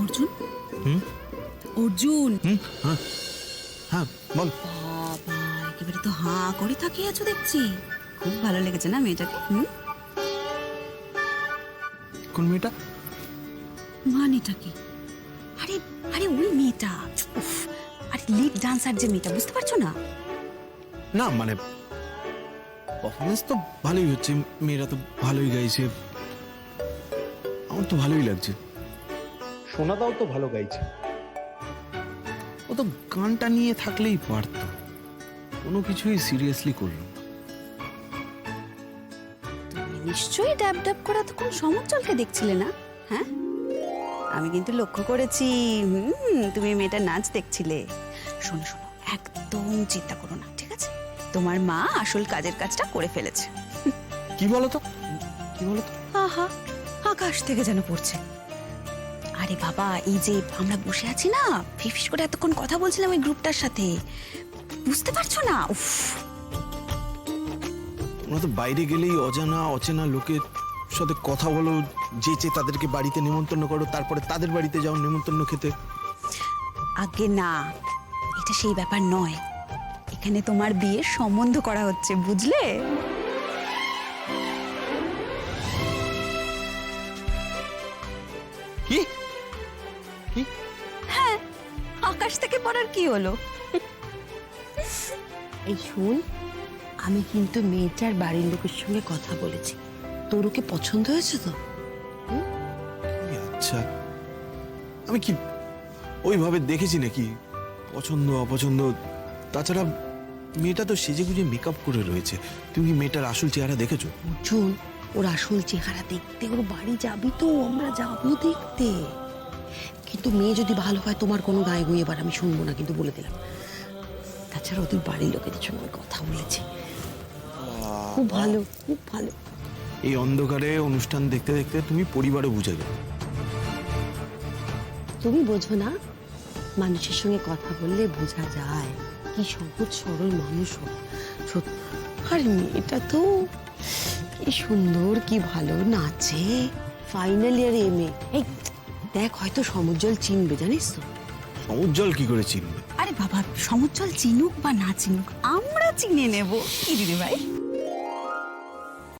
অর্জুন। অর্জুন। হ্যাঁ হ্যাঁ বল। বাবা, একেবারে তো হাঁ করে তাকিয়ে আছো দেখছি। খুব ভালো লেগেছে না মেয়েটাকে? কোন মেয়েটা? মানেটা কি? আরে আরে ওই মেয়েটা। উফ, আরে লিড ডান্সার যে মেয়েটা, বুঝতে পারছো না? না মানে পারফরমেন্স তো ভালোই হচ্ছে, মেয়েরা তো ভালোই গাইছে, আমার তো ভালোই লাগছে। সোনাদাও তো ভালো গাইছে। ও তো গানটা নিয়ে থাকলেই পারত, কোনো কিছুই সিরিয়াসলি করলো। তুমি নিশ্চয়ই ড্যাব ড্যাব করা তখন সমুজ্জ্বলকে দেখছিলে না? হ্যাঁ, আমি কিন্তু লক্ষ্য করেছি। তুমি মেয়েটার নাচ দেখছিলে। শোনো শোনো, একদম চিন্তা করো না, ঠিক আছে? তোমার মা আসল কাজের কাজটা করে ফেলেছে। কি বলতো, কি বলতো? আহা, আকাশ থেকে যেন পড়ছে। আরে বাবা, এই যে আমরা বসে আছি না, ফিস করে এতক্ষণ কথা বলছিলাম ওই গ্রুপটার সাথে, বুঝতে পারছো না? উফ, তোমরা তো বাইরে গেলেই অজানা অচেনা লোকের সাথে কথা বলো, যেচে তাদেরকে বাড়িতে নেমন্তন্ন করো, তারপরে তাদের বাড়িতে যাও নেমন্তন্ন খেতে। আগে না, এটা সেই ব্যাপার নয়। এখানে তোমার বিয়ের সম্বন্ধ করা হচ্ছে, বুঝলে? কি কি? হ্যাঁ, আকাশ থেকে পড়ার কি হলো? এই শোন, আমি কিন্তু মেয়েটার বাড়ির লোকের সঙ্গে কথা বলেছি। তোর ওকে পছন্দ হয়েছে তো? আচ্ছা, আমি কি ওইভাবে দেখেছি নাকি পছন্দ অপছন্দ? তাছাড়া মেয়েটা তো সেজে গুজে মেকআপ করে রয়েছে, তুমি কি মেয়েটার আসল চেহারা দেখেছো? অর্জুন, ওর আসল চেহারা দেখতে ওর বাড়ি যাবি তো? আমরা যাবো দেখতে। কিন্তু মেয়ে যদি ভালো হয় তোমার কোনো গায়ে গুঁয়ে এবার আমি শুনবো না, কিন্তু বলে দিলাম। তাছাড়া ওদের বাড়ির লোকেদের সঙ্গে আমি কথা বলেছি, খুব ভালো, খুব ভালো। এই অন্ধকারে অনুষ্ঠান দেখতে দেখতে তুমি পরিবারে বুঝে যাবে। তুমি বোঝো না, মানুষের সঙ্গে কথা বললে বোঝা যায় কি সহজ সরল মানুষ ও। আর মেয়েটা তো কি সুন্দর, কি ভালো নাচে। Final year MA. এই দেখ, হয়তো সমুজ্জ্বল চিনবে, জানিস তো? সমুজ্জ্বল কি করে চিনবে? আরে বাবা, সমুজ্জ্বল চিনুক বা না চিনুক, আমরা চিনে নেব। কি দিদি ভাই?